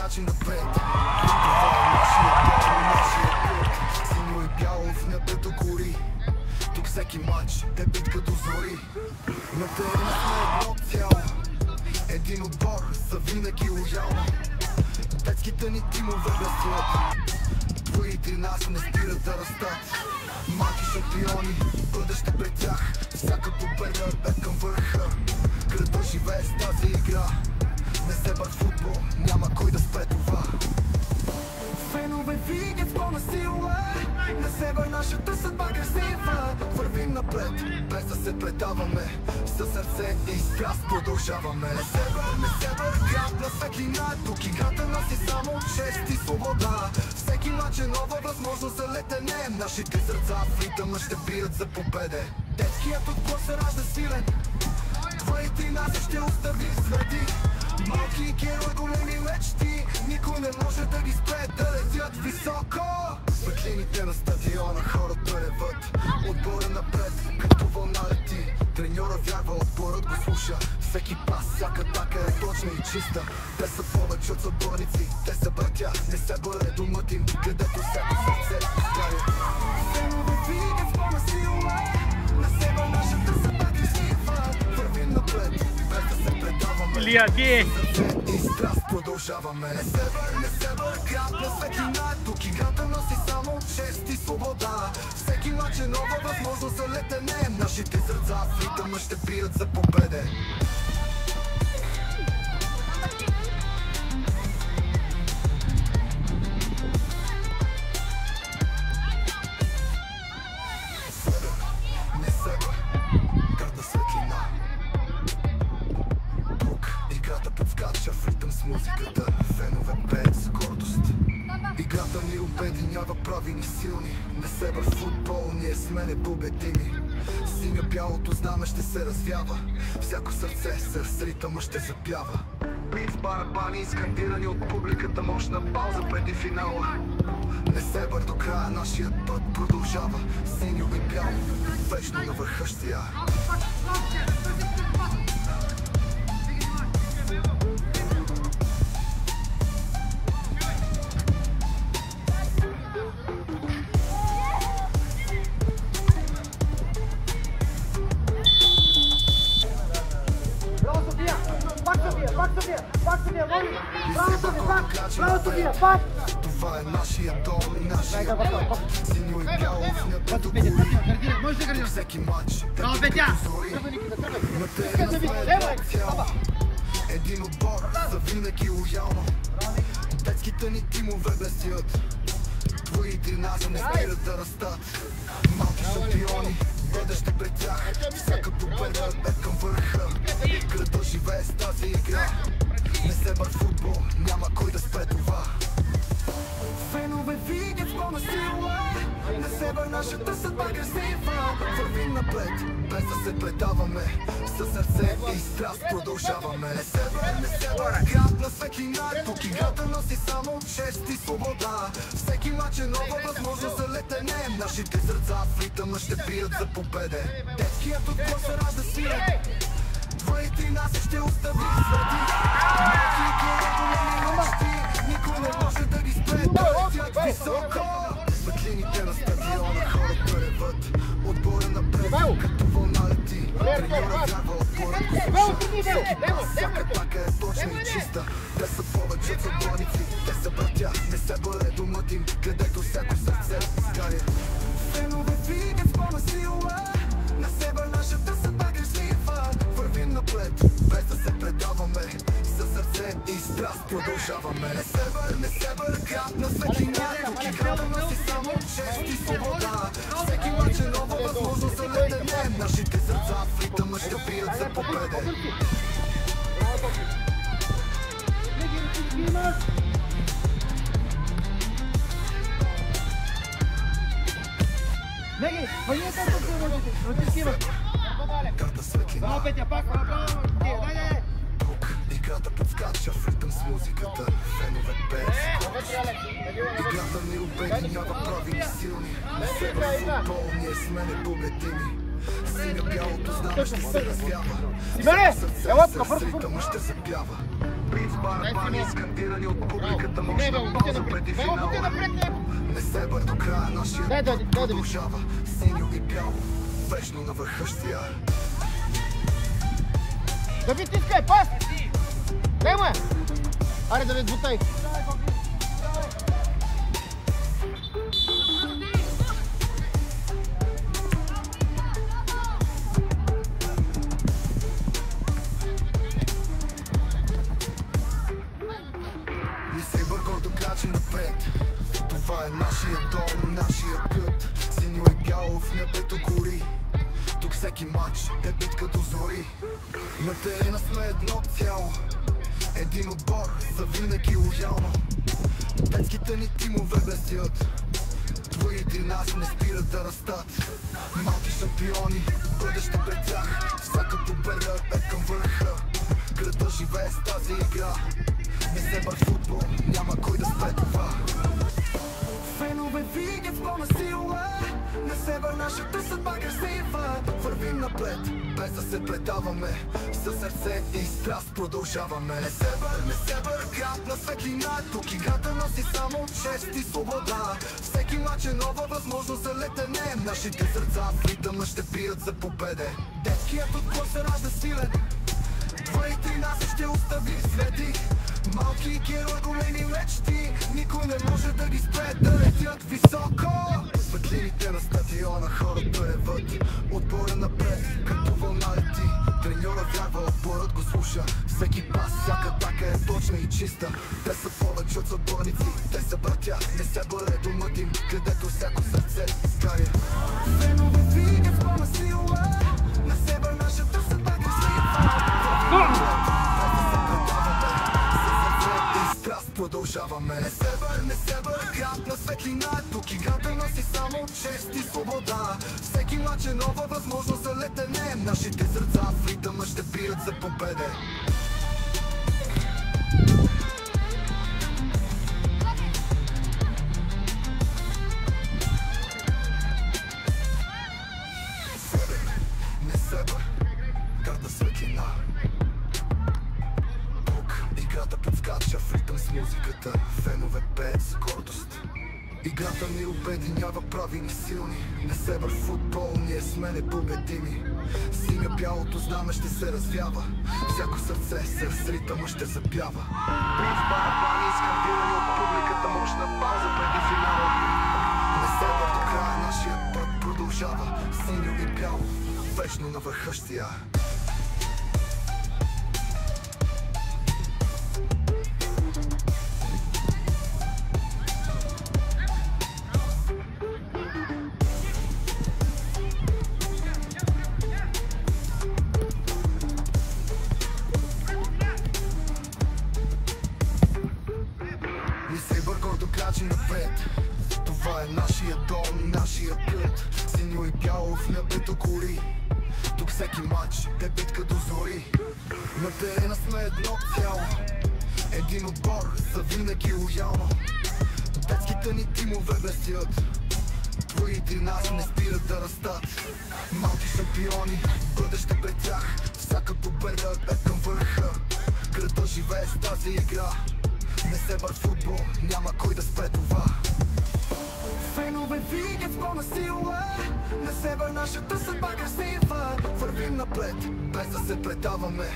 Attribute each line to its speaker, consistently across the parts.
Speaker 1: крачи напред. Това е нашия дом, нашия път. Синьо и бяло в небето гори. Тук всеки матч е битка до зори. На терена сме едно цяло, един отбор са винаги лоялно. Детските ни тимове блестят, твоите нас не спират да растат. Малки шампиони, бъдеще пред тях, всяка победа е към върха. Града живее с тази игра, не се бъд футбол, няма кой да спре това. Фенове видят с пълна сила, не се бър нашата съдба красива. Вървим напред, без да се предаваме, със сърце и страст продължаваме. Не се бър град на светлина, тук играта носи само чест и свобода. Всеки мач е нова възможност за летене, нашите сърца в ритъма ще бият за победе. Детският отбор се ражда силен, твоите нас ще остави следи. Малки герой, големи мечти, никой не може да ги спре да летят високо. Светлините на стадиона, хората реват, отбора напред, като вълна лети. Треньора вярва, отборът го слуша, всеки пас, всяка атака е точна и чиста. Те са повече от съборници, те са братя, не се бъде думът им, където всяко сърце изгаря. Фенове видят с пълна сила, на себе нашата съдба красива. Вървим напред, без да се предаваме, и страст продължаваме. Не се бър град на светлина, тук играта носи само чест и свобода. Всеки мач е нова възможност за летене, нашите сърца в ритъма ще бият за победе. Не се бър град на светлина, тук играта подскача в ритъм с музиката. Фенове пеят с гордост, играта ни обединява, прави ни силни. Не се бър футбол, ние сме непобедими. Синьо-бялото знаме ще се развява, всяко сърце с ритъма ще запява. Бит с барабани, скандирани от публиката, мощна пауза преди финала. Не се бър до края, нашият път продължава. Синьо и бяло, вечно на върха ще я. Това е нашия дом, нашия път. Синьо и бяло в небето гори. Тук всеки матч е битка до зори. На терена сме едно цяло, един отбор за винаги лоялно. Детските ни тимове блестят, твоите нас не спират да растат. Малки шампиони, бъдеще пред тях, всяка победа е към върха. Града живее с тази игра, не се бър футбол, няма кой да спре това. Фенове видят с пълна сила, не се бър нашата съдба красива. Вървим напред, без да се предаваме, със сърце и страст продължаваме. Не се бър град на светлина, тук играта носи само чест и свобода. Всеки мач е нова възможност за летене, нашите сърца в ритъма ще бият за победе. Детският отбор се ражда силен, твоите нас ще остави следи. Малки герой, големи мечти, никой не може да ги спре да летят високо. Светлините на стадиона, хората реват, отбора напред, като вълна лети. Треньора вярва, отборът го слуша, всеки пас, всяка атака е точна и чиста. Те са повече от съборници, те са братя, не се бъде думът им, където всяко сърце изгаря. Фенове видят с пълна сила, на себе нашата съдба красива. Вървим напред, без да се предаваме, със сърце и страст продължаваме. Не се бър град на светлина, тук играта носи само чест и свобода. Всеки мач е нова възможност за летене, нашите сърца в ритъма ще бият за победе.
Speaker 2: Неги, войнете отискива.
Speaker 1: Карта светлина.
Speaker 2: Браво, Петя, пак, браво, дай.
Speaker 1: Тук играта подскача в ритъм с музиката. Фенове пеят с гордост, играта ни обединява, прави ни силни. Не се бър футбол, ние сме непобедими. Синьо-бялото знаме ще се развява, всяко сърце с ритъма ще запява. Бит с барабани, скандирани от публиката, може да пауза преди финала. Не се бър до края, нашия път продължава. Синьо и бяло, вечно на върха щия.
Speaker 2: Давид, искай, пас! Дай му е! Аре, Давид, бутай!
Speaker 1: Не се бър гордо крачи напред. Това е нашия дом, нашия път. Синьо и бяло в небето гори. Тук всеки матч е битка до зори. На терена сме едно цяло, един отбор завинаги лоялно. Детските ни тимове блестят, твоите нас не спират да растат. Малки шампиони, бъдеще пред тях. Всяка победа е към върха. Града живее с тази игра. Не се бър футбол, няма кой да спре това. Фенове вигат с пълна сила. Не се бър нашата съдба красива. Вървим напред, без да се предаваме. Със сърце и страст продължаваме. Не се бър град на светлина. Тук играта носи само чест и свобода. Всеки мач е нова възможност за летене. Нашите сърца в ритъма ще бият за победе. Детският отбор се ражда силен. 2-13 ще остави следи. Малки герои, големи мечти. Никой не може да ги спре да летят високо. Светлините на стадиона хората реват. Отбора напред, като вълна лети. Треньора вярва, отборът го слуша. Всеки пас, всяка атака е точна и чиста. Те са повече от съборници, те са братя. Не се бъре домът им, където всяко сърце изгаря. Фенове вигат с пълна сила. На себе нашата съдба красива. Продължаваме. Не се бър град на светлина. Тук играта носи само чест и свобода. Всеки мач е нова възможност за летене. Нашите сърца в ритъма ще бият за победе. Не се бър град на светлина. Играта подскача в ритъм с музиката. Фенове пеят с гордост. Играта ни обединява, прави ни силни. Не се бър футбол, ние сме непобедими. Синя бялото знаме ще се развява. Всяко сърце с ритъма ще запява. Бит с барабани, скандирани от публиката, мощна пауза преди финала. Не се бър до края, нашия път продължава. Синьо и бяло, вечно на върха щия. Гордо крачи напред. Това е нашия дом, нашия път. Синьо и бяло в небето гори. Тук всеки матч е битка до зори. На терена сме едно цяло, един отбор завинаги лоялно. Детските ни тимове блестят, твоите нас не спират да растат. Малки шампиони, бъдеще пред тях. Всяка победа е към върха. Града живее с тази игра. Не се бър футбол, няма кой да спре това. Фенове вигат с пълна сила. Не се бър нашата съдба красива. Вървим напред, без да се предаваме.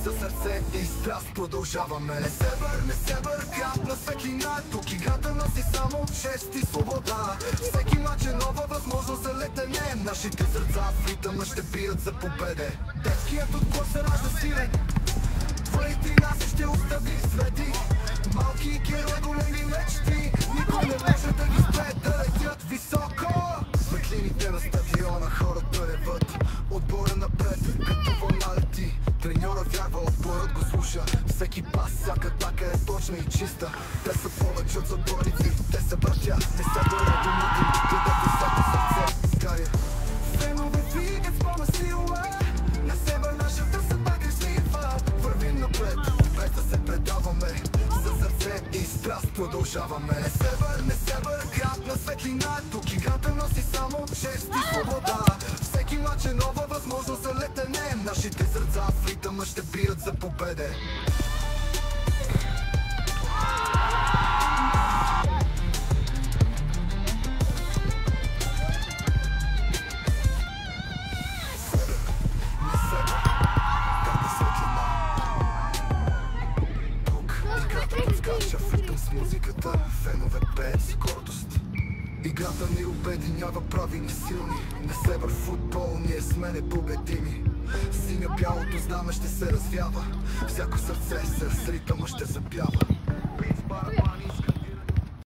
Speaker 1: Със сърце и страст продължаваме. Не се бър град на светлина. Тук играта носи само чест и свобода. Всеки мач е нова възможност за летене. Нашите сърца в ритъма ще бият за победе. Детският отбор се ражда силен. 2-13 ще остави следи. Малки герои, големи мечти. Никой не може да ги спре да летят високо. Светлините на стадиона хората реват. Отбора напред, като вълна лети. Треньора вярва, отборът го слуша. Всеки пас, всяка атака е точна и чиста. Те са повече от съборници, те са братя. Не се бъре домът им, където всяко сърце изгаря. Фенове вигат с пълна сила. Не се бър нашата съдба красива. Вървим напред, без да се предаваме. Със сърце и страст продължаваме. Не се бър град на светлина. Тук играта носи само чест и свобода. Всеки мач е нова възможност за летене. Нашите сърца в ритъма ще бият за победе. с музиката, фенове пеят с гордост. Играта ни обединява, прави ни силни. Не север футбол, ние сме непобедими. Синя-бялото знаме ще се развява. Всяко сърце с ритъма ще запява. Бит, барабани,